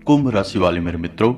कुंभ राशि वाले मेरे मित्रों,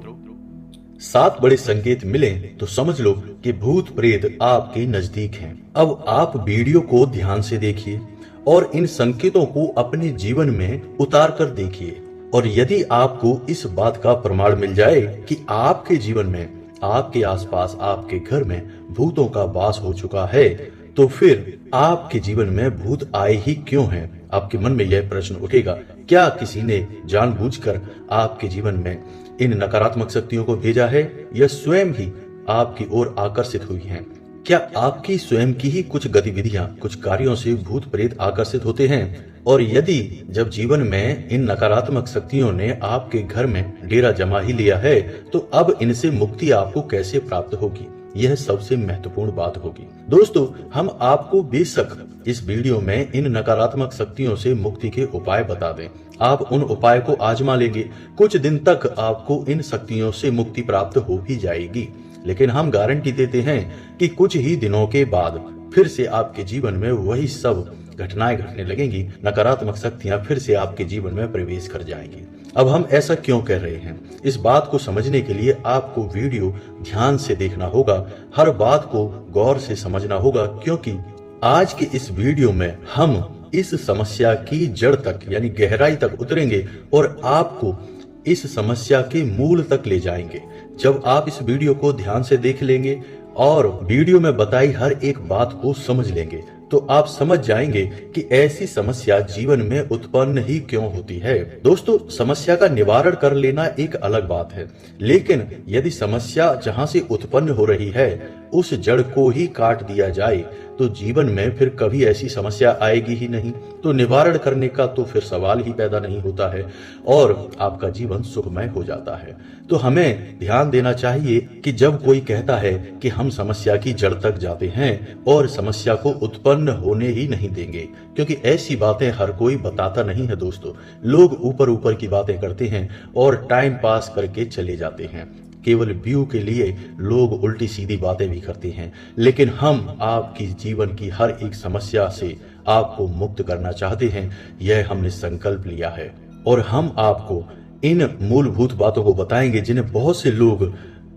7 बड़े संकेत मिले तो समझ लो कि भूत प्रेत आपके नजदीक हैं। अब आप वीडियो को ध्यान से देखिए और इन संकेतों को अपने जीवन में उतार कर देखिए। और यदि आपको इस बात का प्रमाण मिल जाए कि आपके जीवन में, आपके आसपास, आपके घर में भूतों का वास हो चुका है, तो फिर आपके जीवन में भूत आए ही क्यों हैं? आपके मन में यह प्रश्न उठेगा, क्या किसी ने जानबूझकर आपके जीवन में इन नकारात्मक शक्तियों को भेजा है या स्वयं ही आपकी ओर आकर्षित हुई हैं? क्या आपकी स्वयं की ही कुछ गतिविधियां, कुछ कार्यों से भूत प्रेत आकर्षित होते हैं? और यदि जब जीवन में इन नकारात्मक शक्तियों ने आपके घर में डेरा जमा ही लिया है, तो अब इनसे मुक्ति आपको कैसे प्राप्त होगी? यह सबसे महत्वपूर्ण बात होगी। दोस्तों, हम आपको बेशक इस वीडियो में इन नकारात्मक शक्तियों से मुक्ति के उपाय बता दें। आप उन उपाय को आजमा लेंगे, कुछ दिन तक आपको इन शक्तियों से मुक्ति प्राप्त हो भी जाएगी। लेकिन हम गारंटी देते हैं कि कुछ ही दिनों के बाद फिर से आपके जीवन में वही सब घटनाएं घटने लगेंगी, नकारात्मक शक्तियां फिर से आपके जीवन में प्रवेश कर जाएंगी। अब हम ऐसा क्यों कह रहे हैं? इस बात को समझने के लिए आपको वीडियो ध्यान से देखना होगा, हर बात को गौर से समझना होगा, क्योंकि आज के इस वीडियो में हम इस समस्या की जड़ तक यानी गहराई तक उतरेंगे और आपको इस समस्या के मूल तक ले जाएंगे। जब आप इस वीडियो को ध्यान से देख लेंगे और वीडियो में बताई हर एक बात को समझ लेंगे, तो आप समझ जाएंगे कि ऐसी समस्या जीवन में उत्पन्न ही क्यों होती है। दोस्तों, समस्या का निवारण कर लेना एक अलग बात है, लेकिन यदि समस्या जहां से उत्पन्न हो रही है उस जड़ को ही काट दिया जाए तो जीवन में फिर कभी ऐसी समस्या आएगी ही नहीं। तो निवारण करने का तो फिर सवाल ही पैदा नहीं होता है और आपका जीवन सुखमय हो जाता है। तो हमें ध्यान देना चाहिए कि जब कोई कहता है कि हम समस्या की जड़ तक जाते हैं और समस्या को उत्पन्न होने ही नहीं देंगे, क्योंकि ऐसी बातें हर कोई बताता नहीं है। दोस्तों, लोग ऊपर ऊपर की बातें करते हैं और टाइम पास करके चले जाते हैं। केवल व्यू के लिए लोग उल्टी सीधी बातें भी करते हैं, लेकिन हम आपकी जीवन की हर एक समस्या से आपको मुक्त करना चाहते हैं। यह हमने संकल्प लिया है और हम आपको इन मूलभूत बातों को बताएंगे जिन्हें बहुत से लोग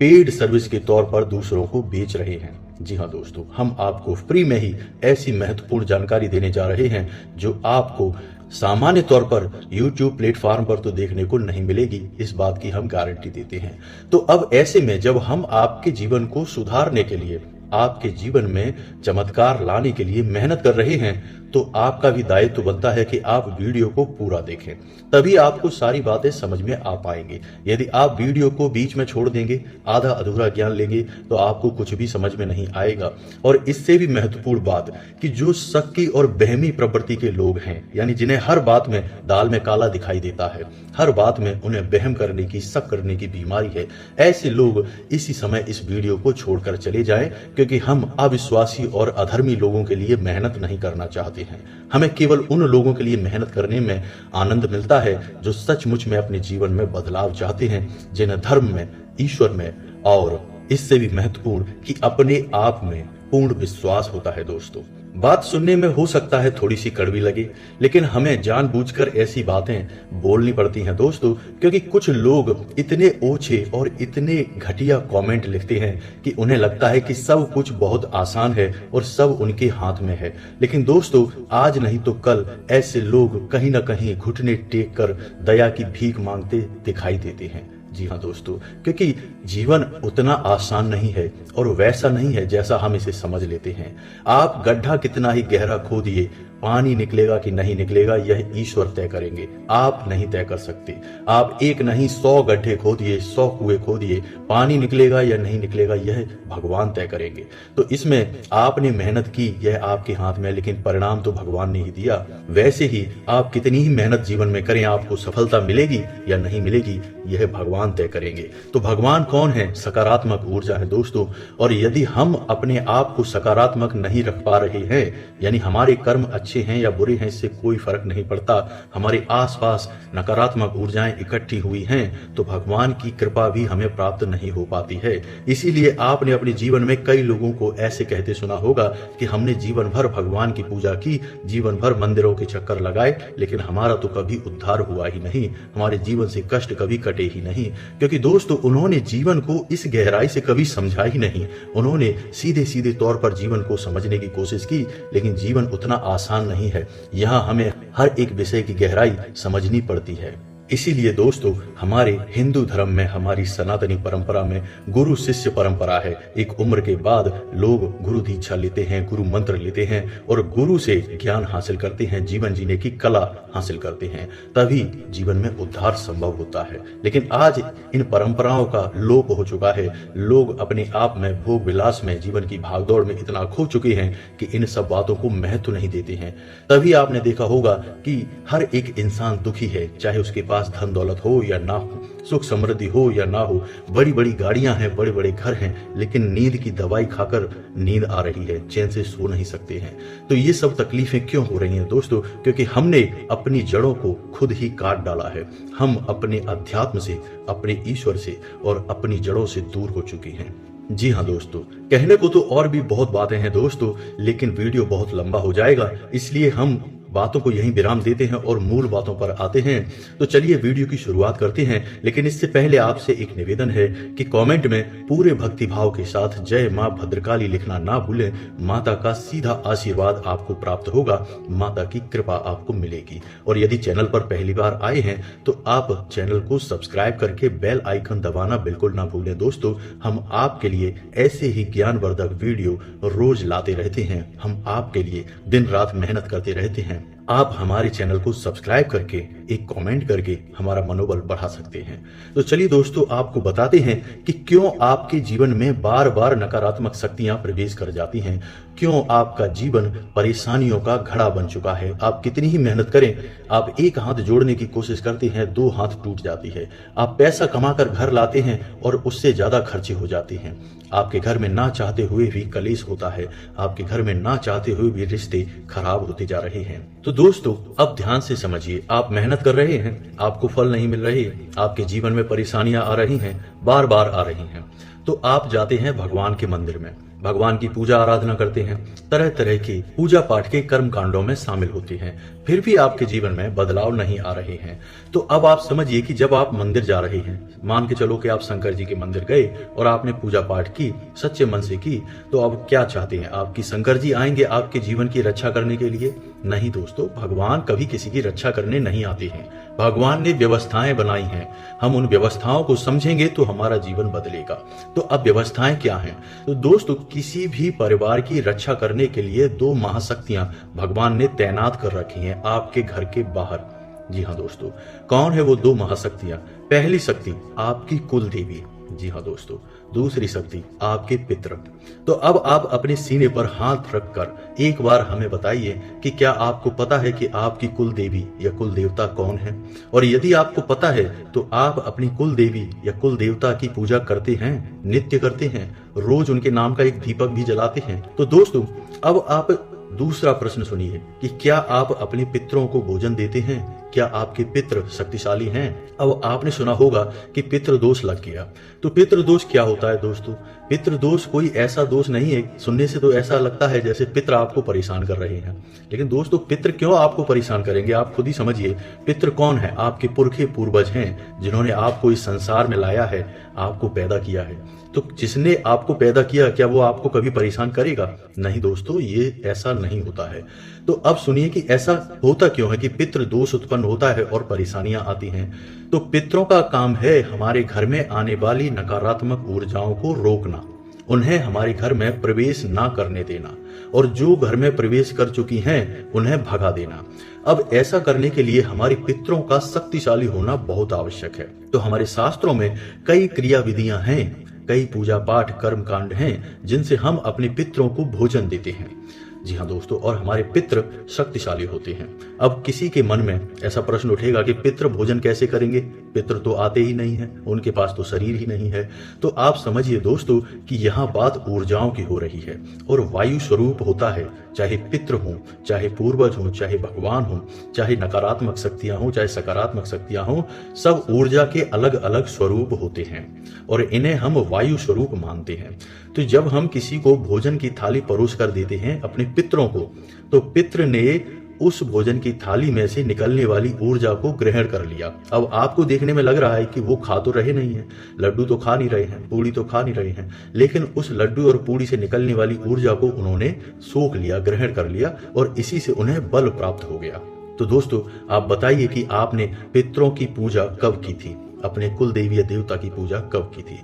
पेड सर्विस के तौर पर दूसरों को बेच रहे हैं। जी हाँ दोस्तों, हम आपको फ्री में ही ऐसी महत्वपूर्ण जानकारी देने जा रहे हैं जो आपको सामान्य तौर पर YouTube प्लेटफॉर्म पर तो देखने को नहीं मिलेगी। इस बात की हम गारंटी देते हैं। तो अब ऐसे में जब हम आपके जीवन को सुधारने के लिए, आपके जीवन में चमत्कार लाने के लिए मेहनत कर रहे हैं, तो आपका भी दायित्व बनता है कि आप वीडियो को पूरा देखें, तभी आपको सारी बातें समझ में आ पाएंगे। यदि आप वीडियो को बीच में छोड़ देंगे, आधा अधूरा ज्ञान लेंगे, तो आपको कुछ भी समझ में नहीं आएगा। और इससे भी महत्वपूर्ण बात कि जो शक्की और बहमी प्रवृत्ति के लोग हैं, यानी जिन्हें हर बात में दाल में काला दिखाई देता है, हर बात में उन्हें वहम करने की, शक करने की बीमारी है, ऐसे लोग इसी समय इस वीडियो को छोड़कर चले जाएं, क्योंकि हम अविश्वासी और अधर्मी लोगों के लिए मेहनत नहीं करना चाहते हैं। हमें केवल उन लोगों के लिए मेहनत करने में आनंद मिलता है जो सचमुच में अपने जीवन में बदलाव चाहते हैं, जिन्हें धर्म में, ईश्वर में और इससे भी महत्वपूर्ण कि अपने आप में पूर्ण विश्वास होता है। दोस्तों, बात सुनने में हो सकता है थोड़ी सी कड़वी लगे, लेकिन हमें जानबूझकर ऐसी बातें बोलनी पड़ती हैं दोस्तों, क्योंकि कुछ लोग इतने ओछे और इतने घटिया कमेंट लिखते हैं कि उन्हें लगता है कि सब कुछ बहुत आसान है और सब उनके हाथ में है। लेकिन दोस्तों, आज नहीं तो कल ऐसे लोग कहीं ना कहीं घुटने टेक कर दया की भीख मांगते दिखाई देते हैं। जी हाँ दोस्तों, क्योंकि जीवन उतना आसान नहीं है और वैसा नहीं है जैसा हम इसे समझ लेते हैं। आप गड्ढा कितना ही गहरा खोदिए, पानी निकलेगा कि नहीं निकलेगा यह ईश्वर तय करेंगे, आप नहीं तय कर सकते। आप एक नहीं 100 गड्ढे खोदिए, 100 कुएं खोदिए, पानी निकलेगा या नहीं निकलेगा यह भगवान तय करेंगे। तो इसमें आपने मेहनत की, यह आपके हाथ में, लेकिन परिणाम तो भगवान ने ही दिया। वैसे ही आप कितनी ही मेहनत जीवन में करें, आपको सफलता मिलेगी या नहीं मिलेगी यह भगवान तय करेंगे। तो भगवान कौन है? सकारात्मक ऊर्जा है दोस्तों। और यदि हम अपने आप को सकारात्मक नहीं रख पा रहे हैं, यानी हमारे कर्म अच्छे अच्छे हैं या बुरे हैं इससे कोई फर्क नहीं पड़ता। हमारे आसपास नकारात्मक ऊर्जाएं इकट्ठी हुई हैं तो भगवान की कृपा भी हमें प्राप्त नहीं हो पाती है। इसीलिए आपने अपने जीवन में कई लोगों को ऐसे कहते सुना होगा कि हमने जीवन भर भगवान की पूजा की, जीवन भर मंदिरों के चक्कर लगाए, लेकिन हमारा तो कभी उद्धार हुआ ही नहीं, हमारे जीवन से कष्ट कभी कटे ही नहीं। क्योंकि दोस्तों उन्होंने जीवन को इस गहराई से कभी समझा ही नहीं। उन्होंने सीधे सीधे तौर पर जीवन को समझने की कोशिश की, लेकिन जीवन उतना आसान नहीं है। यहाँ हमें हर एक विषय की गहराई समझनी पड़ती है। इसीलिए दोस्तों हमारे हिंदू धर्म में, हमारी सनातनी परंपरा में गुरु शिष्य परंपरा है। एक उम्र के बाद लोग गुरु दीक्षा लेते हैं, गुरु मंत्र लेते हैं और गुरु से ज्ञान हासिल करते हैं, जीवन जीने की कला हासिल करते हैं, तभी जीवन में उद्धार संभव होता है। लेकिन आज इन परंपराओं का लोप हो चुका है। लोग अपने आप में भोग विलास में, जीवन की भागदौड़ में इतना खो चुके हैं कि इन सब बातों को महत्व नहीं देते हैं। तभी आपने देखा होगा कि हर एक इंसान दुखी है, चाहे उसके पास धन दौलत हो या ना हो, सुख समृद्धि हो या ना हो, बड़ी बड़ी गाड़ियां हैं, बड़े बड़े घर हैं, लेकिन नींद की दवाई खाकर नींद आ रही है, चैन से सो नहीं सकते हैं। तो ये सब तकलीफें क्यों हो रही हैं दोस्तों? क्योंकि हमने अपनी जड़ों को खुद ही काट डाला है। हम अपने अध्यात्म से, अपने ईश्वर से और अपनी जड़ों से दूर हो चुके हैं। जी हाँ दोस्तों, कहने को तो और भी बहुत बातें हैं दोस्तों, लेकिन वीडियो बहुत लंबा हो जाएगा, इसलिए हम बातों को यहीं विराम देते हैं और मूल बातों पर आते हैं। तो चलिए वीडियो की शुरुआत करते हैं, लेकिन इससे पहले आपसे एक निवेदन है कि कमेंट में पूरे भक्ति भाव के साथ जय मां भद्रकाली लिखना ना भूलें। माता का सीधा आशीर्वाद आपको प्राप्त होगा, माता की कृपा आपको मिलेगी। और यदि चैनल पर पहली बार आए हैं तो आप चैनल को सब्सक्राइब करके बेल आइकन दबाना बिल्कुल ना भूलें। दोस्तों हम आपके लिए ऐसे ही ज्ञानवर्धक वीडियो रोज लाते रहते हैं, हम आपके लिए दिन रात मेहनत करते रहते हैं। आप हमारे चैनल को सब्सक्राइब करके एक कमेंट करके हमारा मनोबल बढ़ा सकते हैं। तो चलिए दोस्तों आपको बताते हैं कि क्यों आपके जीवन में बार बार नकारात्मक शक्तियां प्रवेश कर जाती हैं, क्यों आपका जीवन परेशानियों का घड़ा बन चुका है। आप कितनी ही मेहनत करें, आप एक हाथ जोड़ने की कोशिश करते हैं, दो हाथ टूट जाती है। आप पैसा कमाकर घर लाते हैं और उससे ज्यादा खर्चे हो जाते हैं। आपके घर में ना चाहते हुए भी कलेश होता है, आपके घर में ना चाहते हुए भी रिश्ते खराब होते जा रहे हैं। तो दोस्तों अब ध्यान से समझिए, आप मेहनत कर रहे हैं, आपको फल नहीं मिल रही, आपके जीवन में परेशानियां आ रही हैं, बार बार आ रही हैं, तो आप जाते हैं भगवान के मंदिर में, भगवान की पूजा आराधना करते हैं, तरह तरह की पूजा पाठ के कर्म कांडों में शामिल होते हैं, फिर भी आपके जीवन में बदलाव नहीं आ रहे हैं। तो अब आप समझिए कि जब आप मंदिर जा रहे हैं, मान के चलो कि आप शंकर जी के मंदिर गए और आपने पूजा पाठ की, सच्चे मन से की, तो अब क्या चाहते हैं? आपकी शंकर जी आएंगे आपके जीवन की रक्षा करने के लिए? नहीं दोस्तों, भगवान कभी किसी की रक्षा करने नहीं आते हैं। भगवान ने व्यवस्थाएं बनाई हैं, हम उन व्यवस्थाओं को समझेंगे तो हमारा जीवन बदलेगा। तो अब व्यवस्थाएं क्या हैं? तो दोस्तों किसी भी परिवार की रक्षा करने के लिए दो महाशक्तियां भगवान ने तैनात कर रखी हैं आपके घर के बाहर। जी हाँ दोस्तों, कौन है वो दो महाशक्तियां? पहली शक्ति आपकी कुल देवी, जी हाँ दोस्तों, दूसरी शक्ति आपके पितृ। तो अब आप अपने सीने पर हाथ रखकर एक बार हमें बताइए कि क्या आपको पता है कि आपकी कुल देवी या कुल देवता कौन है? और यदि आपको पता है तो आप अपनी कुल देवी या कुल देवता की पूजा करते हैं, नित्य करते हैं, रोज उनके नाम का एक दीपक भी जलाते हैं? तो दोस्तों अब आप दूसरा प्रश्न सुनिए कि क्या आप अपने पितरों को भोजन देते हैं? क्या आपके पितृ शक्तिशाली हैं? अब आपने सुना होगा कि पितृ दोष लग गया। तो पितृ दोष क्या होता है दोस्तों? पितृ दोष कोई ऐसा दोष नहीं है, सुनने से तो ऐसा लगता है जैसे पितृ आपको परेशान कर रहे हैं, लेकिन दोस्तों पितृ क्यों आपको परेशान करेंगे? आप खुद ही समझिए। पितृ कौन है? आपके पुरखे पूर्वज हैं, जिन्होंने आपको इस संसार में लाया है, आपको पैदा किया है। तो जिसने आपको पैदा किया, क्या वो आपको कभी परेशान करेगा? नहीं दोस्तों, ये ऐसा नहीं होता है। तो अब सुनिए कि ऐसा होता क्यों है कि पितृ दोष उत्पन्न होता है और परेशानियां आती हैं। तो पितरों का काम है हमारे घर में आने वाली नकारात्मक ऊर्जाओं को रोकना, उन्हें हमारे घर में प्रवेश ना करने देना, और जो घर में प्रवेश कर चुकी हैं उन्हें भगा देना। अब ऐसा करने के लिए हमारे पितरों का शक्तिशाली होना बहुत आवश्यक है। तो हमारे शास्त्रों में कई क्रिया विधियां हैं, कई पूजा पाठ कर्म कांड हैं, जिनसे हम अपने पितरों को भोजन देते हैं। जी हाँ दोस्तों, और हमारे पितृ शक्तिशाली होते हैं। अब किसी के मन में ऐसा प्रश्न उठेगा कि पितृ भोजन कैसे करेंगे? पितृ तो आते ही नहीं है, उनके पास तो शरीर ही नहीं है। तो आप समझिए दोस्तों कि यहाँ बात ऊर्जाओं की हो रही है, और वायु स्वरूप होता है, चाहे पितृ हो, चाहे पूर्वज हो, चाहे भगवान हो, चाहे नकारात्मक शक्तियां हो, चाहे सकारात्मक शक्तियां हो, सब ऊर्जा के अलग अलग स्वरूप होते हैं और इन्हें हम वायु स्वरूप मानते हैं। तो जब हम किसी को भोजन की थाली परोस कर देते हैं अपने पितरों को, तो पितृ ने उस भोजन की थाली में से निकलने वाली ऊर्जा को ग्रहण कर लिया। अब आपको देखने में लग रहा है कि वो खा तो रहे नहीं है, लड्डू तो खा नहीं रहे हैं, पूड़ी तो खा नहीं रहे हैं, लेकिन उस लड्डू और पूड़ी से निकलने वाली ऊर्जा को उन्होंने सोख लिया, ग्रहण कर लिया, और इसी से उन्हें बल प्राप्त हो गया। तो दोस्तों आप बताइए कि आपने पितरों की पूजा कब की थी, अपने कुल देवी या देवता की पूजा कब की थी?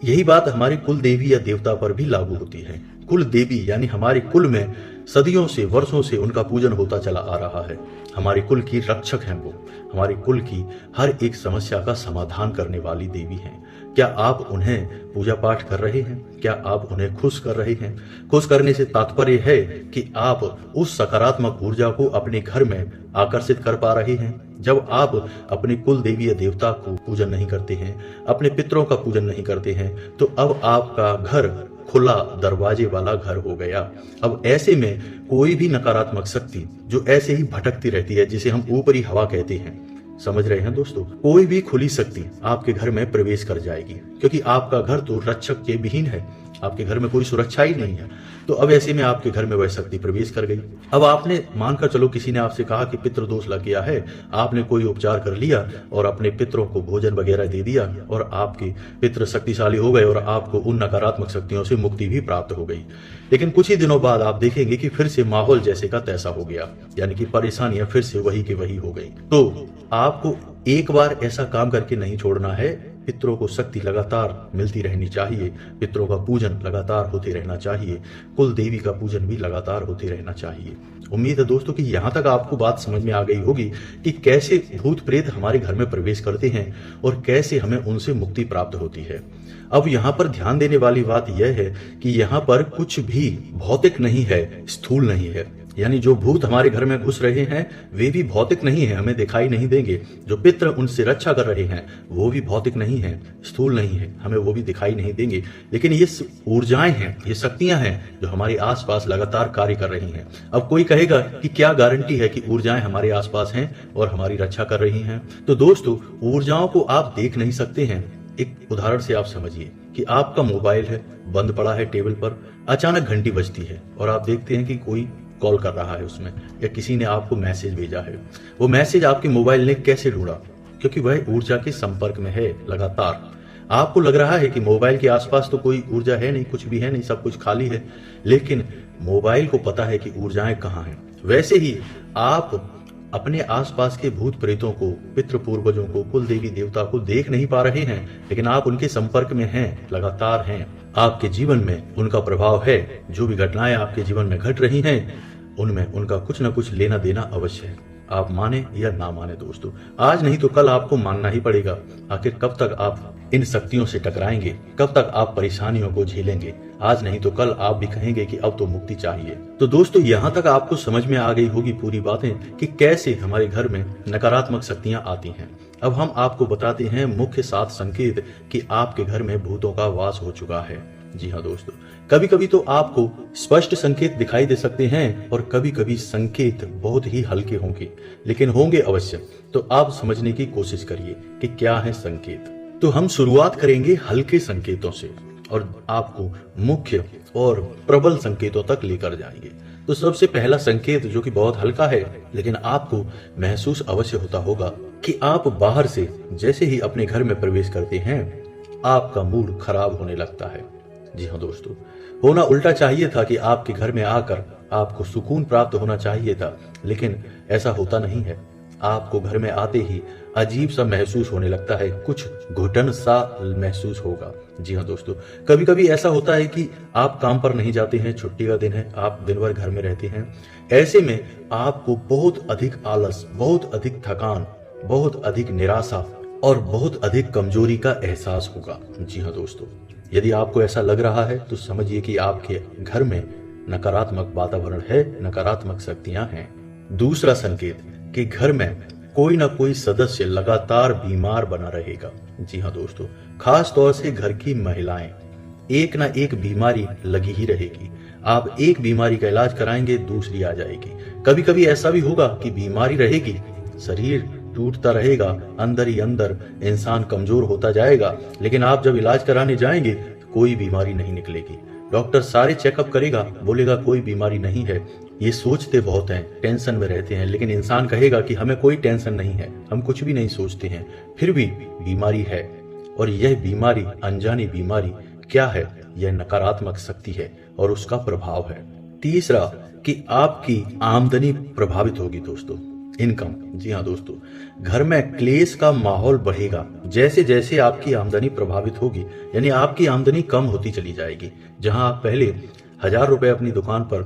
यही बात हमारे कुल देवी या देवता पर भी लागू होती है। कुल देवी यानी हमारे कुल में सदियों से, वर्षों से उनका पूजन होता चला आ रहा है। हमारे कुल की रक्षक हैं वो, हमारे कुल की हर एक समस्या का समाधान करने वाली देवी हैं। क्या आप उन्हें पूजा पाठ कर रहे हैं? क्या आप उन्हें खुश कर रहे हैं? खुश करने से तात्पर्य है कि आप उस सकारात्मक ऊर्जा को अपने घर में आकर्षित कर पा रहे हैं। जब आप अपने कुल देवी या देवता को पूजन नहीं करते हैं, अपने पितरों का पूजन नहीं करते हैं, तो अब आपका घर खुला दरवाजे वाला घर हो गया। अब ऐसे में कोई भी नकारात्मक शक्ति जो ऐसे ही भटकती रहती है, जिसे हम ऊपरी हवा कहते हैं, समझ रहे हैं दोस्तों, कोई भी खुली शक्ति आपके घर में प्रवेश कर जाएगी, क्योंकि आपका घर तो रक्षक के विहीन है, आपके घर में कोई सुरक्षा ही नहीं है। तो अब ऐसे में आपके घर में वह शक्ति प्रवेश कर गई। अब आपने मानकर चलो किसी ने आपसे कहा कि पितृ दोष लग गया है, आपने कोई उपचार कर लिया और अपने पितरों को भोजन वगैरह दे दिया और आपके पितृ शक्तिशाली हो गए और आपको उन नकारात्मक शक्तियों से मुक्ति भी प्राप्त हो गई। लेकिन कुछ ही दिनों बाद आप देखेंगे कि फिर से माहौल जैसे का तैसा हो गया, यानी कि परेशानियां फिर से वही की वही हो गई। तो आपको एक बार ऐसा काम करके नहीं छोड़ना है। पितरों को शक्ति लगातार मिलती रहनी चाहिए, पितरों का पूजन लगातार होते रहना चाहिए, कुल देवी का पूजन भी लगातार होते रहना चाहिए। उम्मीद है दोस्तों कि यहाँ तक आपको बात समझ में आ गई होगी कि कैसे भूत प्रेत हमारे घर में प्रवेश करते हैं और कैसे हमें उनसे मुक्ति प्राप्त होती है। अब यहाँ पर ध्यान देने वाली बात यह है कि यहाँ पर कुछ भी भौतिक नहीं है, स्थूल नहीं है। यानी जो भूत हमारे घर में घुस रहे हैं वे भी भौतिक नहीं है, हमें दिखाई नहीं देंगे। जो पितृ उनसे रक्षा कर रहे हैं वो भी भौतिक नहीं है, स्थूल नहीं है, हमें वो भी दिखाई नहीं देंगे। लेकिन ये ऊर्जाएं हैं, ये शक्तियां हैं जो हमारे आसपास लगातार कार्य कर रही हैं। अब कोई कहेगा कि क्या गारंटी है कि ऊर्जाएं हमारे आसपास हैं और हमारी रक्षा कर रही हैं? तो दोस्तों ऊर्जाओं को आप देख नहीं सकते हैं। एक उदाहरण से आप समझिए कि आपका मोबाइल है, बंद पड़ा है टेबल पर, अचानक घंटी बजती है और आप देखते हैं कि कोई कॉल कर रहा है उसमें, या किसी ने आपको मैसेज भेजा है। वो मैसेज आपके मोबाइल ने कैसे ढूंढा? क्योंकि वह ऊर्जा के संपर्क में है लगातार। आपको लग रहा है कि मोबाइल के आसपास तो कोई ऊर्जा है नहीं, कुछ भी है नहीं, सब कुछ खाली है, लेकिन मोबाइल को पता है कि ऊर्जाएं कहाँ हैं। वैसे ही आप अपने आसपास के भूत प्रेतों को, पितृ पूर्वजों को, कुल देवी देवता को देख नहीं पा रहे हैं, लेकिन आप उनके संपर्क में हैं, लगातार हैं। आपके जीवन में उनका प्रभाव है। जो भी घटनाएं आपके जीवन में घट रही हैं उनमें उनका कुछ न कुछ लेना देना अवश्य है। आप माने या ना माने दोस्तों, आज नहीं तो कल आपको मानना ही पड़ेगा। आखिर कब तक आप इन शक्तियों से टकराएंगे? कब तक आप परेशानियों को झेलेंगे? आज नहीं तो कल आप भी कहेंगे कि अब तो मुक्ति चाहिए। तो दोस्तों यहाँ तक आपको समझ में आ गई होगी पूरी बातें कि कैसे हमारे घर में नकारात्मक शक्तियां आती हैं। अब हम आपको बताते हैं मुख्य 7 संकेत कि आपके घर में भूतों का वास हो चुका है। जी हाँ दोस्तों, कभी कभी तो आपको स्पष्ट संकेत दिखाई दे सकते हैं और कभी कभी संकेत बहुत ही हल्के होंगे, लेकिन होंगे अवश्य। तो आप समझने की कोशिश करिए कि क्या है संकेत। तो हम शुरुआत करेंगे हल्के संकेतों से और आपको मुख्य और प्रबल संकेतों तक लेकर जाएंगे। तो सबसे पहला संकेत जो कि बहुत हल्का है, लेकिन आपको महसूस अवश्य होता होगा कि आप बाहर से जैसे ही अपने घर में प्रवेश करते हैं आपका मूड खराब होने लगता है। जी हाँ दोस्तों, होना उल्टा चाहिए था कि आपके घर में आकर आपको सुकून प्राप्त होना चाहिए था, लेकिन ऐसा होता नहीं है। आपको घर में आते ही अजीब सा महसूस होने लगता है, कुछ घुटन सा महसूस होगा। जी हाँ दोस्तों, कभी कभी ऐसा होता है कि आप काम पर नहीं जाते हैं, छुट्टी का दिन है, आप दिन भर घर में रहते हैं। ऐसे में आपको बहुत अधिक आलस, बहुत अधिक थकान, बहुत अधिक निराशा और बहुत अधिक कमजोरी का एहसास होगा। जी हाँ दोस्तों, यदि आपको ऐसा लग रहा है तो समझिए कि आपके घर में नकारात्मक वातावरण है, नकारात्मक शक्तियां हैं। दूसरा संकेत कि घर में कोई ना कोई सदस्य लगातार बीमार बना रहेगा। जी हाँ दोस्तों, खास तौर से घर की महिलाएं, एक ना एक बीमारी लगी ही रहेगी। आप एक बीमारी का इलाज कराएंगे, दूसरी आ जाएगी। कभी कभी ऐसा भी होगा कि बीमारी रहेगी, शरीर टूटता रहेगा, अंदर ही अंदर इंसान कमजोर होता जाएगा, लेकिन आप जब इलाज कराने जाएंगे तो कोई बीमारी नहीं निकलेगी। डॉक्टर सारे चेकअप करेगा, बोलेगा कोई बीमारी नहीं है। ये सोचते बहुत हैं, टेंशन में रहते हैं, लेकिन इंसान कहेगा कि हमें कोई टेंशन नहीं है, हम कुछ भी नहीं सोचते हैं, फिर भी बीमारी है। और यह बीमारी, अनजानी बीमारी क्या है? यह नकारात्मक शक्ति है और उसका प्रभाव है। तीसरा कि आपकी आमदनी प्रभावित होगी दोस्तों, इनकम। जी हाँ दोस्तों, घर में क्लेश का माहौल बढ़ेगा। जैसे जैसे आपकी आमदनी प्रभावित होगी, यानी आपकी आमदनी कम होती चली जाएगी। जहां आप पहले 1000 रुपए अपनी दुकान पर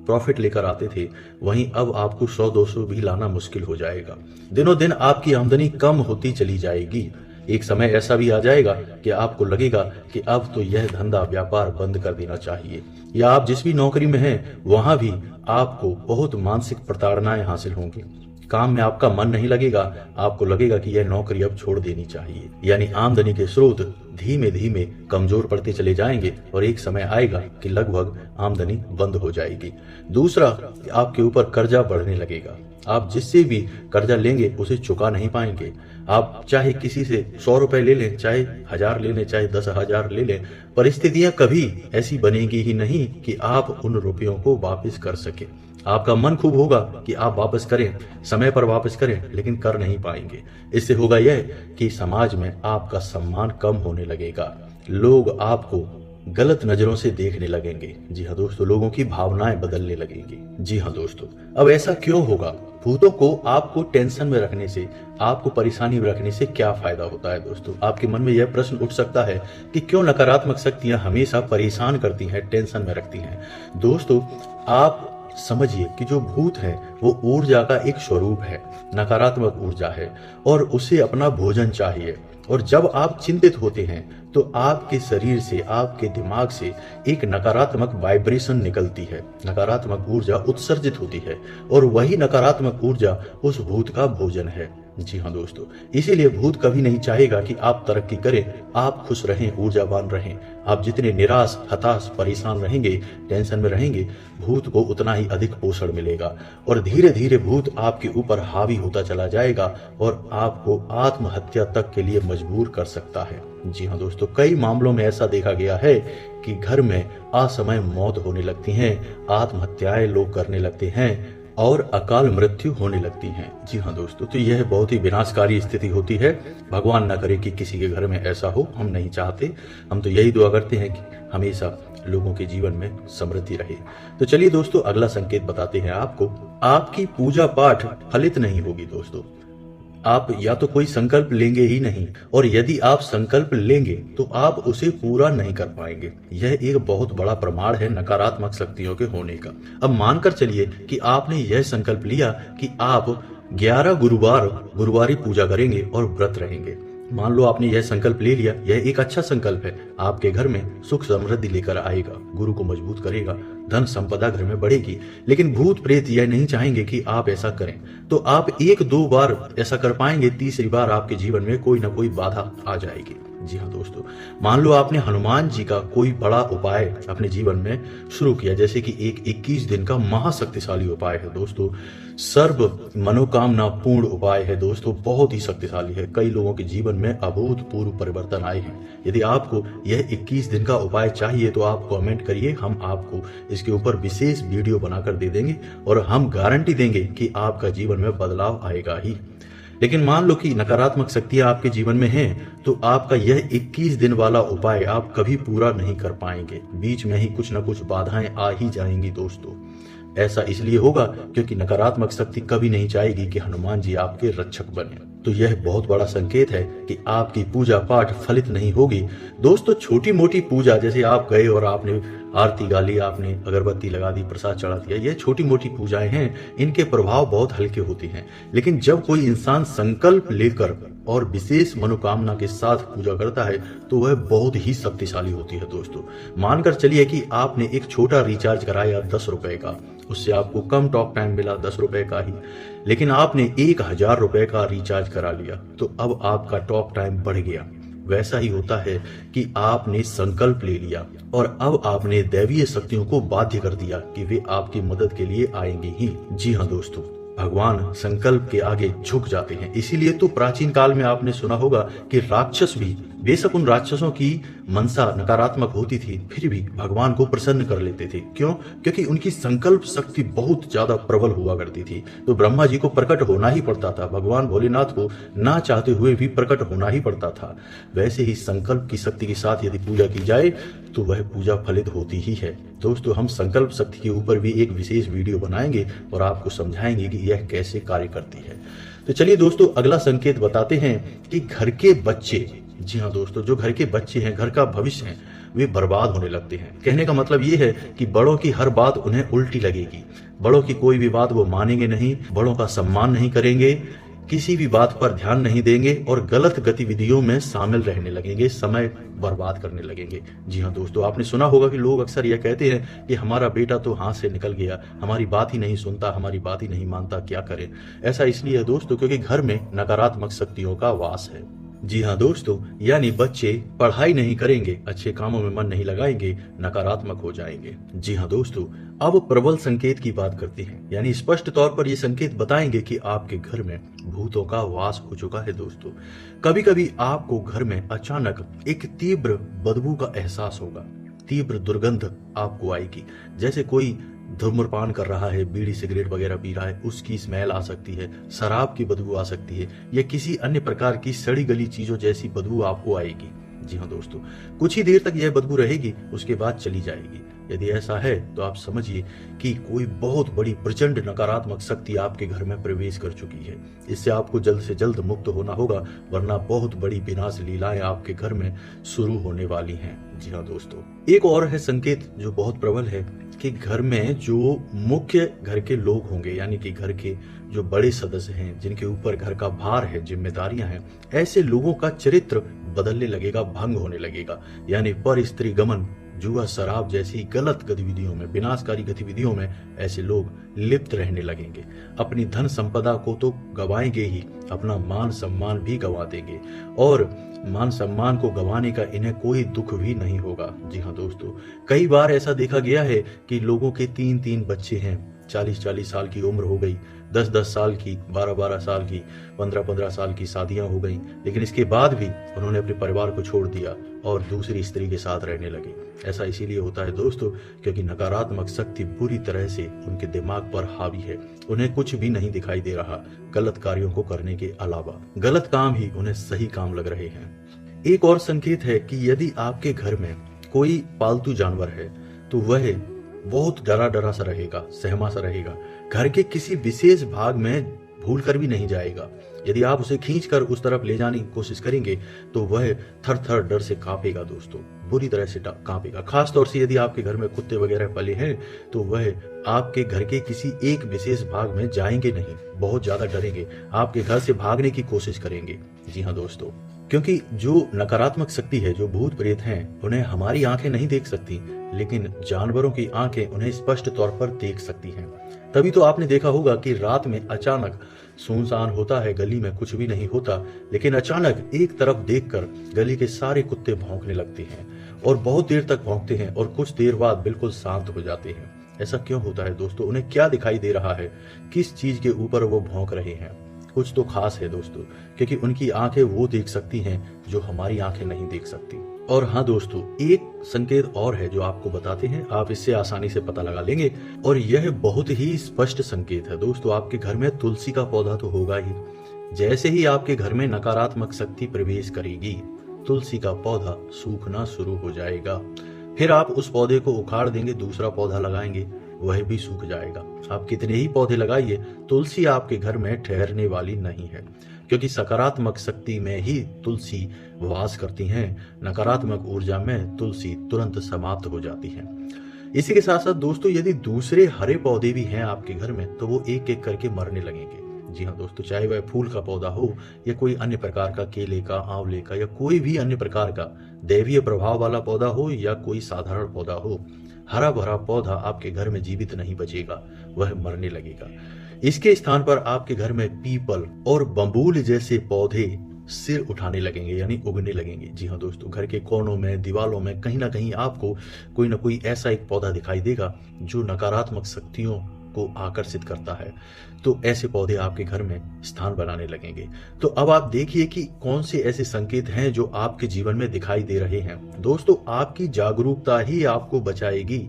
प्रॉफिट लेकर आते थे, वहीं अब आपको 100-200 भी लाना मुश्किल हो जाएगा। दिनों दिन आपकी आमदनी कम होती चली जाएगी। एक समय ऐसा भी आ जाएगा कि आपको लगेगा कि अब तो यह धंधा व्यापार बंद कर देना चाहिए। या आप जिस भी नौकरी में हैं, वहां भी आपको बहुत मानसिक प्रताड़नाएं हासिल होंगी। काम में आपका मन नहीं लगेगा, आपको लगेगा कि यह नौकरी अब छोड़ देनी चाहिए। यानी आमदनी के स्रोत धीमे धीमे कमजोर पड़ते चले जाएंगे और एक समय आएगा कि लगभग आमदनी बंद हो जाएगी। दूसरा, आपके ऊपर कर्जा बढ़ने लगेगा। आप जिससे भी कर्जा लेंगे उसे चुका नहीं पाएंगे। आप चाहे किसी से 100 रुपए ले लें, चाहे 1000 ले लें, चाहे 10,000 ले लें, परिस्थितियां कभी ऐसी बनेगी ही नहीं कि आप उन रुपयों को वापस कर सके। आपका मन खूब होगा कि आप वापस करें, समय पर वापस करें, लेकिन कर नहीं पाएंगे। इससे होगा यह कि समाज में आपका सम्मान कम होने लगेगा। लोग आपको गलत नजरों से देखने लगेंगे। जी हाँ दोस्तों, लोगों की भावनाएं बदलने लगेंगी। जी हाँ दोस्तों, अब ऐसा क्यों होगा? भूतों को आपको टेंशन में रखने से, आपको परेशानी में रखने से क्या फायदा होता है दोस्तों? आपके मन में यह प्रश्न उठ सकता है कि क्यों नकारात्मक शक्तियां हमेशा परेशान करती हैं, टेंशन में रखती हैं। दोस्तों, आप समझिए कि जो भूत है वो ऊर्जा का एक स्वरूप है, नकारात्मक ऊर्जा है, और उसे अपना भोजन चाहिए। और जब आप चिंतित होते हैं तो आपके शरीर से, आपके दिमाग से एक नकारात्मक वाइब्रेशन निकलती है, नकारात्मक ऊर्जा उत्सर्जित होती है, और वही नकारात्मक ऊर्जा उस भूत का भोजन है। जी हाँ दोस्तों, इसीलिए भूत कभी नहीं चाहेगा कि आप तरक्की करें, आप खुश रहें, ऊर्जावान रहें। आप जितने निराश, हताश, परेशान रहेंगे, टेंशन में रहेंगे, भूत को उतना ही अधिक पोषण मिलेगा, और धीरे धीरे भूत आपके ऊपर हावी होता चला जाएगा और आपको आत्महत्या तक के लिए मजबूर कर सकता है। जी हाँ दोस्तों, कई मामलों में ऐसा देखा गया है कि घर में असमय मौत होने लगती हैं, आत्महत्याएं लोग करने लगते हैं और अकाल मृत्यु होने लगती हैं। जी हाँ दोस्तों, तो यह बहुत ही विनाशकारी स्थिति होती है। भगवान न करे कि किसी के घर में ऐसा हो, हम नहीं चाहते। हम तो यही दुआ करते हैं कि हमेशा लोगों के जीवन में समृद्धि रहे। तो चलिए दोस्तों, अगला संकेत बताते हैं आपको। आपकी पूजा पाठ फलित नहीं होगी दोस्तों। आप या तो कोई संकल्प लेंगे ही नहीं, और यदि आप संकल्प लेंगे तो आप उसे पूरा नहीं कर पाएंगे। यह एक बहुत बड़ा प्रमाण है नकारात्मक शक्तियों के होने का। अब मानकर चलिए कि आपने यह संकल्प लिया कि आप 11 गुरुवारी पूजा करेंगे और व्रत रहेंगे। मान लो आपने यह संकल्प ले लिया, यह एक अच्छा संकल्प है, आपके घर में सुख समृद्धि लेकर आएगा, गुरु को मजबूत करेगा, धन संपदा घर में बढ़ेगी। लेकिन भूत प्रेत यह नहीं चाहेंगे कि आप ऐसा करें, तो आप 1-2 बार ऐसा कर पाएंगे, तीसरी बार आपके जीवन में कोई ना कोई बाधा आ जाएगी। जी हाँ दोस्तों, मान लो आपने हनुमान जी का कोई बड़ा उपाय अपने जीवन में शुरू किया, जैसे कि एक 21 दिन का महाशक्तिशाली उपाय है दोस्तों, सर्व मनोकामना पूर्ण उपाय है दोस्तों, बहुत ही शक्तिशाली है। कई लोगों के जीवन में अभूतपूर्व परिवर्तन आए हैं। यदि आपको यह 21 दिन का उपाय चाहिए तो आप कमेंट करिए, हम आपको इसके ऊपर विशेष वीडियो बनाकर दे देंगे, और हम गारंटी देंगे कि आपका जीवन में बदलाव आएगा ही। लेकिन मान लो कि नकारात्मक शक्तियां आपके जीवन में हैं, तो आपका यह 21 दिन वाला उपाय आप कभी पूरा नहीं कर पाएंगे। बीच में ही कुछ न कुछ बाधाएं आ ही जाएंगी दोस्तों। ऐसा इसलिए होगा क्योंकि नकारात्मक शक्ति कभी नहीं चाहेगी कि हनुमान जी आपके रक्षक बने। तो यह बहुत बड़ा संकेत है कि आपकी पूजा पाठ फलित नहीं होगी दोस्तों। छोटी मोटी पूजा, जैसे आप गए और आपने आरती गाली, आपने अगरबत्ती लगा दी, प्रसाद चढ़ा दिया, ये छोटी मोटी पूजाएं हैं, इनके प्रभाव बहुत हल्के होते हैं। लेकिन जब कोई इंसान संकल्प लेकर और विशेष मनोकामना के साथ पूजा करता है तो वह बहुत ही शक्तिशाली होती है दोस्तों। मानकर चलिए कि आपने एक छोटा रिचार्ज कराया 10 रुपए का, उससे आपको कम टॉक टाइम मिला 10 रुपए का ही, लेकिन आपने 1,000 रुपए का रिचार्ज करा लिया तो अब आपका टॉक टाइम बढ़ गया। वैसा ही होता है कि आपने संकल्प ले लिया और अब आपने दैवीय शक्तियों को बाध्य कर दिया कि वे आपकी मदद के लिए आएंगे ही। जी हाँ दोस्तों, भगवान संकल्प के आगे झुक जाते हैं। इसीलिए तो प्राचीन काल में आपने सुना होगा कि राक्षस भी, बेशक उन राक्षसों की मनसा नकारात्मक होती थी, फिर भी भगवान को प्रसन्न कर लेते थे। क्यों? क्योंकि उनकी संकल्प शक्ति बहुत ज्यादा प्रबल हुआ करती थी। तो ब्रह्मा जी को प्रकट होना ही पड़ता था, भगवान भोलेनाथ को ना चाहते हुए भी प्रकट होना ही पड़ता था। वैसे ही संकल्प की शक्ति के साथ यदि पूजा की जाए तो वह पूजा फलित होती ही है। दोस्तों, हम संकल्प शक्ति के ऊपर भी एक विशेष वीडियो बनाएंगे और आपको समझाएंगे कि यह कैसे कार्य करती है। तो चलिए दोस्तों, अगला संकेत बताते हैं कि घर के बच्चे, जी हाँ दोस्तों, जो घर के बच्चे हैं, घर का भविष्य है, वे बर्बाद होने लगते हैं। कहने का मतलब ये है कि बड़ों की हर बात उन्हें उल्टी लगेगी, बड़ों की कोई भी बात वो मानेंगे नहीं, बड़ों का सम्मान नहीं करेंगे, किसी भी बात पर ध्यान नहीं देंगे और गलत गतिविधियों में शामिल रहने लगेंगे, समय बर्बाद करने लगेंगे। जी हाँ दोस्तों, आपने सुना होगा कि लोग अक्सर यह कहते हैं कि हमारा बेटा तो हाथ से निकल गया, हमारी बात ही नहीं सुनता, हमारी बात ही नहीं मानता, क्या करें। ऐसा इसलिए है दोस्तों क्योंकि घर में नकारात्मक शक्तियों का वास है। जी हाँ दोस्तों, यानी बच्चे पढ़ाई नहीं करेंगे, अच्छे कामों में मन नहीं लगाएंगे, नकारात्मक हो जाएंगे। जी हाँ दोस्तों, अब प्रबल संकेत की बात करते हैं, यानी स्पष्ट तौर पर ये संकेत बताएंगे कि आपके घर में भूतों का वास हो चुका है। दोस्तों, कभी कभी आपको घर में अचानक एक तीव्र बदबू का एहसास होगा, तीव्र दुर्गंध आपको आएगी, जैसे कोई धूम्रपान कर रहा है, बीड़ी सिगरेट वगैरह पी रहा है, उसकी स्मेल आ सकती है, शराब की बदबू आ सकती है, या किसी अन्य प्रकार की सड़ी गली चीजों जैसी बदबू आपको आएगी। जी हाँ दोस्तों, कुछ ही देर तक यह बदबू रहेगी, उसके बाद चली जाएगी। यदि ऐसा है तो आप समझिए कि कोई बहुत बड़ी प्रचंड नकारात्मक शक्ति आपके घर में प्रवेश कर चुकी है। इससे आपको जल्द से जल्द मुक्त होना होगा, वरना बहुत बड़ी विनाश लीलाएं आपके घर में शुरू होने वाली हैं। जी हाँ दोस्तों, एक और है संकेत जो बहुत प्रबल है कि घर में जो मुख्य घर के लोग होंगे, यानी कि घर के जो बड़े सदस्य हैं, जिनके ऊपर घर का भार है, जिम्मेदारियां हैं, ऐसे लोगों का चरित्र बदलने लगेगा, भंग होने लगेगा। यानी पर स्त्री गमन, जुआ, शराब जैसी गलत गतिविधियों में, विनाशकारी गतिविधियों में ऐसे लोग लिप्त रहने लगेंगे। अपनी धन संपदा को तो गंवाएंगे ही, अपना मान सम्मान भी गंवा देंगे, और मान सम्मान को गंवाने का इन्हें कोई दुख भी नहीं होगा। जी हाँ दोस्तों, कई बार ऐसा देखा गया है कि लोगों के 3-3 बच्चे हैं, 40-40 साल की उम्र हो गई, 10-10 साल की, 12-12 साल की, 15-15 साल की शादियां हो गई, लेकिन इसके बाद भी उन्होंने अपने परिवार को छोड़ दिया और दूसरी स्त्री के साथ रहने लगे। ऐसा इसीलिए होता है दोस्तों क्योंकि नकारात्मक शक्ति बुरी तरह से उनके दिमाग पर हावी है। उन्हें कुछ भी नहीं दिखाई दे रहा गलत कार्यों को करने के अलावा, गलत काम ही उन्हें सही काम लग रहे हैं। एक और संकेत है कि यदि आपके घर में कोई पालतू जानवर है तो वह बहुत डरा डरा सा रहेगा, सहमा सा रहेगा, घर के किसी विशेष भाग में भूल कर भी नहीं जाएगा। यदि आप उसे खींचकर उस तरफ ले जाने की कोशिश करेंगे तो वह थर थर डर से कांपेगा दोस्तों, बुरी तरह से कांपेगा। खास तौर से यदि आपके घर में कुत्ते वगैरह पले हैं तो वह आपके घर के किसी एक विशेष भाग में जाएंगे नहीं, बहुत ज्यादा डरेंगे, आपके घर से भागने की कोशिश करेंगे। जी हाँ दोस्तों, क्योंकि जो नकारात्मक शक्ति है, जो भूत प्रेत हैं, उन्हें हमारी आंखें नहीं देख सकती, लेकिन जानवरों की आंखें उन्हें स्पष्ट तौर पर देख सकती हैं। तभी तो आपने देखा होगा कि रात में अचानक सुनसान होता है, गली में कुछ भी नहीं होता, लेकिन अचानक एक तरफ देखकर गली के सारे कुत्ते भौंकने लगते हैं और बहुत देर तक भौंकते हैं और कुछ देर बाद बिल्कुल शांत हो जाते हैं। ऐसा क्यों होता है दोस्तों? उन्हें क्या दिखाई दे रहा है? किस चीज के ऊपर वो भौंक रहे हैं? कुछ तो खास है दोस्तों, क्योंकि उनकी आंखें वो देख सकती हैं जो हमारी आंखें नहीं देख सकती। और हाँ दोस्तों, एक संकेत और है जो आपको बताते हैं, आप इससे आसानी से पता लगा लेंगे, और यह बहुत ही स्पष्ट संकेत है दोस्तों। आपके घर में तुलसी का पौधा तो होगा ही। जैसे ही आपके घर में नकारात्मक शक्ति प्रवेश करेगी, तुलसी का पौधा सूखना शुरू हो जाएगा। फिर आप उस पौधे को उखाड़ देंगे, दूसरा पौधा लगाएंगे, वह भी सूख जाएगा। आप कितने ही पौधे लगाइए, तुलसी आपके घर में ठहरने वाली नहीं है, क्योंकि सकारात्मक शक्ति में ही तुलसी वास करती हैं, नकारात्मक ऊर्जा में तुलसी तुरंत समाप्त हो जाती है। इसी के साथ साथ दोस्तों, यदि दूसरे हरे पौधे भी हैं आपके घर में तो वो एक एक करके मरने लगेंगे। जी हाँ दोस्तों, चाहे वह फूल का पौधा हो या कोई अन्य प्रकार का, केले का, आंवले का, या कोई भी अन्य प्रकार का दैवीय प्रभाव वाला पौधा हो या कोई साधारण पौधा हो, हरा भरा पौधा आपके घर में जीवित नहीं बचेगा, वह मरने लगेगा। इसके स्थान पर आपके घर में पीपल और बबूल जैसे पौधे सिर उठाने लगेंगे, यानी उगने लगेंगे। जी हाँ दोस्तों, घर के कोनों में, दीवारों में कहीं ना कहीं आपको कोई ना कोई ऐसा एक पौधा दिखाई देगा जो नकारात्मक शक्तियों को आकर्षित करता है। तो ऐसे पौधे आपके घर में स्थान बनाने लगेंगे। तो अब आप देखिए कि कौन से ऐसे संकेत हैं जो आपके जीवन में दिखाई दे रहे हैं। दोस्तों, आपकी जागरूकता ही आपको बचाएगी।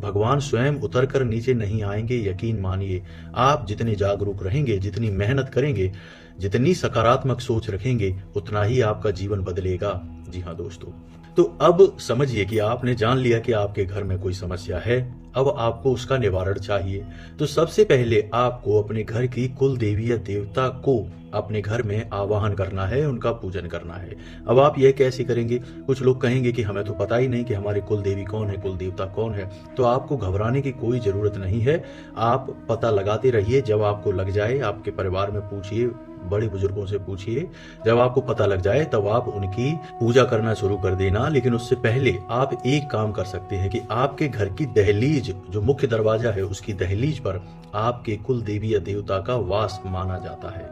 भगवान स्वयं उतरकर नीचे नहीं आएंगे, यकीन मानिए। आप जितने जागरूक रहेंगे, जितनी मेहनत करेंगे, जितनी सकारात्मक सोच रखेंगे, उतना ही आपका जीवन बदलेगा। जी हाँ दोस्तों, तो अब समझिए कि आपने जान लिया कि आपके घर में कोई समस्या है। अब आपको उसका निवारण चाहिए। तो सबसे पहले आपको अपने घर की कुल देवी या देवता को अपने घर में आवाहन करना है, उनका पूजन करना है। अब आप यह कैसे करेंगे? कुछ लोग कहेंगे कि हमें तो पता ही नहीं कि हमारी कुल देवी कौन है, कुल देवता कौन है। तो आपको घबराने की कोई जरूरत नहीं है। आप पता लगाते रहिए। जब आपको लग जाए, आपके परिवार में पूछिए, बड़े बुजुर्गों से पूछिए। जब आपको पता लग जाए तब आप उनकी पूजा करना शुरू कर देना। लेकिन उससे पहले आप एक काम कर सकते हैं कि आपके घर की दहलीज, जो मुख्य दरवाजा है, उसकी दहलीज पर आपके कुल देवी या देवता का वास माना जाता है।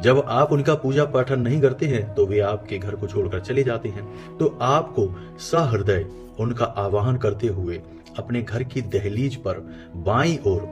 जब आप उनका पूजा पाठन नहीं करते हैं तो वे आपके घर को छोड़कर चले जाते हैं। तो आपको सहृदय उनका आवाहन करते हुए अपने घर की दहलीज पर बाईं ओर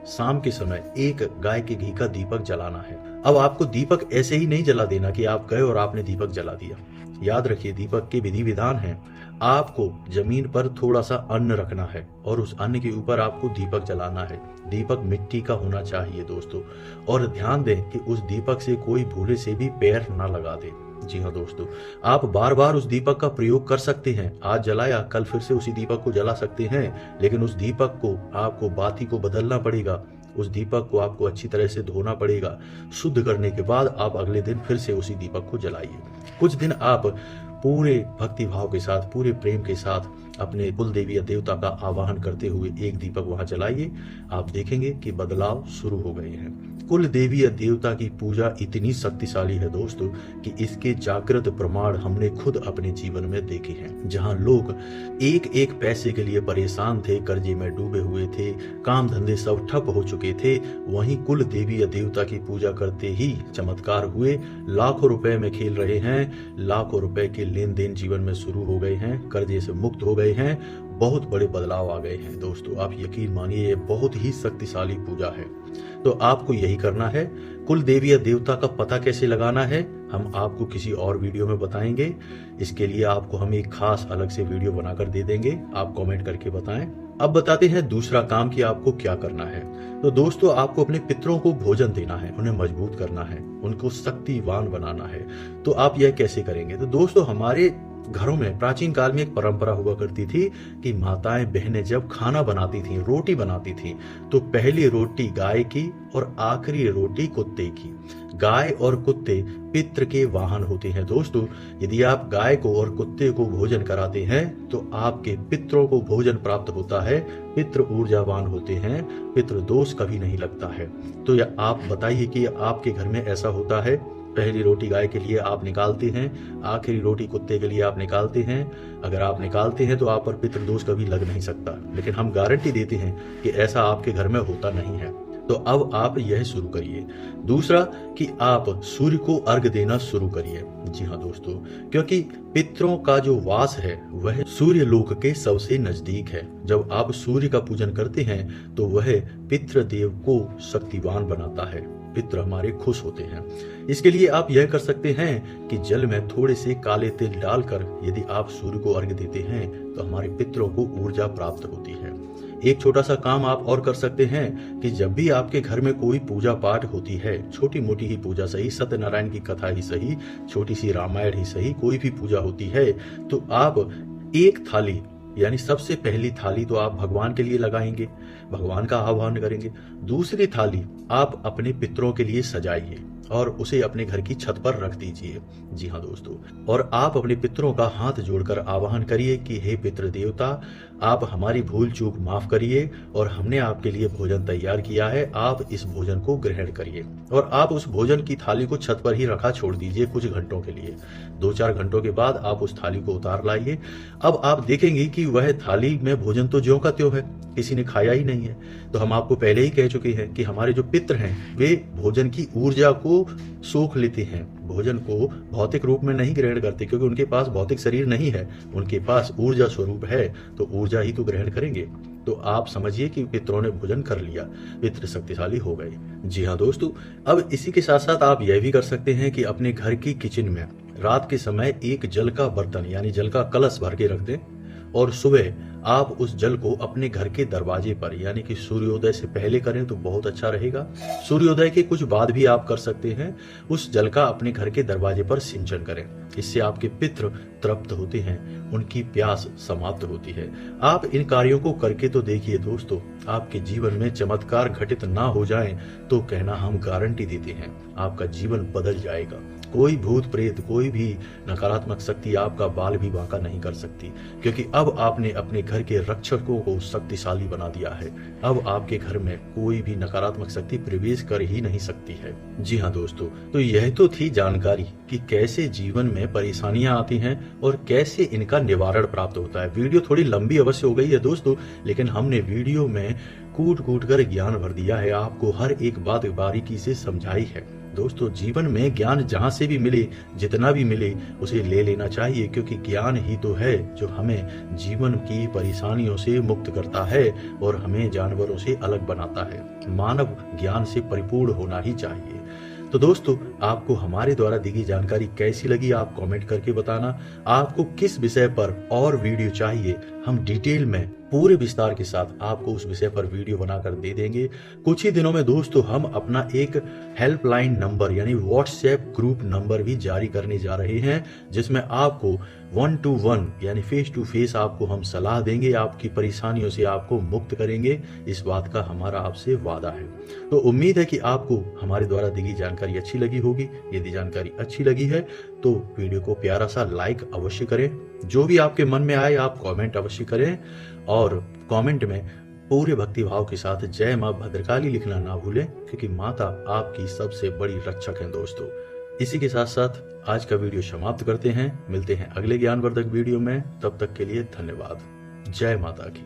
शाम के समय एक गाय के घी का दीपक जलाना है। अब आपको दीपक ऐसे ही नहीं जला देना कि आप गए और आपने दीपक जला दिया। याद रखिए, दीपक के विधि विधान हैं। आपको जमीन पर थोड़ा सा अन्न रखना है और उस अन्न के ऊपर आपको दीपक जलाना है। दीपक मिट्टी का होना चाहिए दोस्तों। और ध्यान दें कि उस दीपक से कोई भूले से भी पैर ना लगा दे। जी हाँ दोस्तों, आप बार बार उस दीपक का प्रयोग कर सकते हैं। आज जलाया, कल फिर से उसी दीपक को जला सकते हैं। लेकिन उस दीपक को आपको बाती को बदलना पड़ेगा। उस दीपक को आपको अच्छी तरह से धोना पड़ेगा। शुद्ध करने के बाद आप अगले दिन फिर से उसी दीपक को जलाइए। कुछ दिन आप पूरे भक्ति भाव के साथ, पूरे प्रेम के साथ अपने कुल देवी या देवता का आवाहन करते हुए एक दीपक वहां जलाइए। आप देखेंगे कि बदलाव शुरू हो गए हैं। कुल देवी या देवता की पूजा इतनी शक्तिशाली है दोस्तों कि इसके जागृत प्रमाण हमने खुद अपने जीवन में देखे हैं। जहां लोग एक एक पैसे के लिए परेशान थे, कर्जे में डूबे हुए थे, काम धंधे सब ठप हो चुके थे, वहीं कुल देवी या देवता की पूजा करते ही चमत्कार हुए। लाखों रुपए में खेल रहे हैं, लाखों रुपए के लेन देन जीवन में शुरू हो गए हैं, कर्जे से मुक्त हो गए हैं, बहुत बड़े बदलाव आ गए हैं। दोस्तों, आप यकीन मानिए, ये बहुत ही शक्तिशाली पूजा है। तो आपको यही करना है। कुल देवी या देवता का पता कैसे लगाना है, हम आपको किसी और वीडियो में बताएंगे। इसके लिए आपको हम एक खास अलग से वीडियो बनाकर दे देंगे। आप कमेंट करके बताएं। अब बताते हैं दूसरा काम कि आपको क्या करना है। तो दोस्तों, आपको अपने पितरों को भोजन देना है, उन्हें मजबूत करना है, उनको शक्तिवान बनाना है। तो आप यह कैसे करेंगे? तो दोस्तों, हमारे घरों में प्राचीन काल में एक परंपरा हुआ करती थी कि माताएं बहनें जब खाना बनाती थीं, रोटी बनाती थीं, तो पहली रोटी गाय की और आखिरी रोटी कुत्ते की। गाय और कुत्ते पितृ के वाहन होते हैं दोस्तों। यदि आप गाय को और कुत्ते को भोजन कराते हैं तो आपके पितरों को भोजन प्राप्त होता है। पितृ ऊर्जावान होते हैं, पितृ दोष कभी नहीं लगता है। तो या आप बताइए कि आपके घर में ऐसा होता है? पहली रोटी गाय के लिए आप निकालते हैं, आखिरी रोटी कुत्ते के लिए आप निकालते हैं। अगर आप निकालते हैं तो आप पर पितृदोष कभी लग नहीं सकता। लेकिन हम गारंटी देते हैं कि ऐसा आपके घर में होता नहीं है। तो अब आप यह शुरू करिए। दूसरा कि आप सूर्य को अर्घ देना शुरू करिए। जी हाँ दोस्तों, क्योंकि पितरों का जो वास है वह सूर्य लोक के सबसे नजदीक है। जब आप सूर्य का पूजन करते हैं तो वह पितृदेव को शक्तिवान बनाता है। पितृ हमारे खुश होते हैं। इसके लिए आप यह कर सकते हैं कि जल में थोड़े से काले तिल डालकर यदि आप सूर्य को अर्घ्य देते हैं तो हमारे पितरों को ऊर्जा प्राप्त होती है। एक छोटा सा काम आप और कर सकते हैं कि जब भी आपके घर में कोई पूजा पाठ होती है, छोटी मोटी ही पूजा सही, सत्यनारायण की कथा ही सही, छोटी सी रामायण ही सही, कोई भी पूजा होती है, तो आप एक थाली, यानी सबसे पहली थाली तो आप भगवान के लिए लगाएंगे, भगवान का आह्वान करेंगे। दूसरी थाली आप अपने पितरों के लिए सजाइए और उसे अपने घर की छत पर रख दीजिए। जी हाँ दोस्तों, और आप अपने पितरों का हाथ जोड़कर आवाहन करिए कि हे पितृ देवता, आप हमारी भूल चूक माफ करिए और हमने आपके लिए भोजन तैयार किया है, आप इस भोजन को ग्रहण करिए। और आप उस भोजन की थाली को छत पर ही रखा छोड़ दीजिए कुछ घंटों के लिए। 2-4 घंटों के बाद आप उस थाली को उतार लाइए। अब आप देखेंगे कि वह थाली में भोजन तो ज्यों का त्यों है, किसी ने खाया ही नहीं है। तो हम आपको पहले ही कह चुके हैं कि हमारे जो पितृ हैं वे भोजन की ऊर्जा को सोख लेते हैं, भोजन को भौतिक रूप में नहीं ग्रहण करते, क्योंकि उनके पास भौतिक शरीर नहीं है, उनके पास ऊर्जा स्वरूप है, तो ऊर्जा ही तो ग्रहण करेंगे। तो आप समझिए कि पितरों ने भोजन कर लिया, पितृ शक्तिशाली हो गए। जी हाँ दोस्तों, अब इसी के साथ साथ आप यह भी कर सकते हैं कि अपने घर की किचन में रात के समय एक जल का बर्तन यानी जल का कलश भर के रख दें, और सुबह आप उस जल को अपने घर के दरवाजे पर यानी कि सूर्योदय से पहले करें तो बहुत अच्छा रहेगा। सूर्योदय के कुछ बाद भी आप कर सकते हैं। उस जल का अपने घर के दरवाजे पर सिंचन करें, इससे आपके पितृ तृप्त होते हैं, उनकी प्यास समाप्त होती है। आप इन कार्यों को करके तो देखिए दोस्तों, आपके जीवन में चमत्कार घटित ना हो जाए तो कहना हम गारंटी देते हैं, आपका जीवन बदल जाएगा। कोई भूत प्रेत, कोई भी नकारात्मक शक्ति आपका बाल भी बांका नहीं कर सकती, क्योंकि अब आपने अपने घर के रक्षकों को शक्तिशाली बना दिया है। अब आपके घर में कोई भी नकारात्मक शक्ति प्रवेश कर ही नहीं सकती है। जी हाँ दोस्तों, तो यह तो थी जानकारी कि कैसे जीवन में परेशानियां आती हैं और कैसे इनका निवारण प्राप्त होता है। वीडियो थोड़ी लंबी अवश्य हो गई है दोस्तों, लेकिन हमने वीडियो में कूट कूट कर ज्ञान भर दिया है, आपको हर एक बात बारीकी से समझाई है। दोस्तों, जीवन में ज्ञान जहां से भी मिले, जितना भी मिले, उसे ले लेना चाहिए, क्योंकि ज्ञान ही तो है जो हमें जीवन की परेशानियों से मुक्त करता है और हमें जानवरों से अलग बनाता है। मानव ज्ञान से परिपूर्ण होना ही चाहिए। तो दोस्तों, आपको हमारे द्वारा दी गई जानकारी कैसी लगी आप कमेंट करके बताना। आपको किस विषय पर और वीडियो चाहिए, हम डिटेल में पूरे विस्तार के साथ आपको उस विषय पर वीडियो बनाकर दे देंगे। कुछ ही दिनों में दोस्तों हम अपना एक हेल्पलाइन नंबर यानी व्हाट्सएप ग्रुप नंबर भी जारी करने जा रहे हैं, जिसमें आपको 1-to-1 यानी फेस टू फेस आपको हम सलाह देंगे, आपकी परेशानियों से आपको मुक्त करेंगे। इस बात का हमारा आपसे वादा है। तो उम्मीद है कि आपको हमारे द्वारा दी गई जानकारी अच्छी लगी होगी। यदि जानकारी अच्छी लगी है तो वीडियो को प्यारा सा लाइक अवश्य करें। जो भी आपके मन में आए आप कमेंट अवश्य करें, और कमेंट में पूरे भक्तिभाव के साथ जय मां भद्रकाली लिखना ना भूलें, क्योंकि माता आपकी सबसे बड़ी रक्षक हैं दोस्तों। इसी के साथ साथ आज का वीडियो समाप्त करते हैं। मिलते हैं अगले ज्ञानवर्धक वीडियो में, तब तक के लिए धन्यवाद। जय माता की।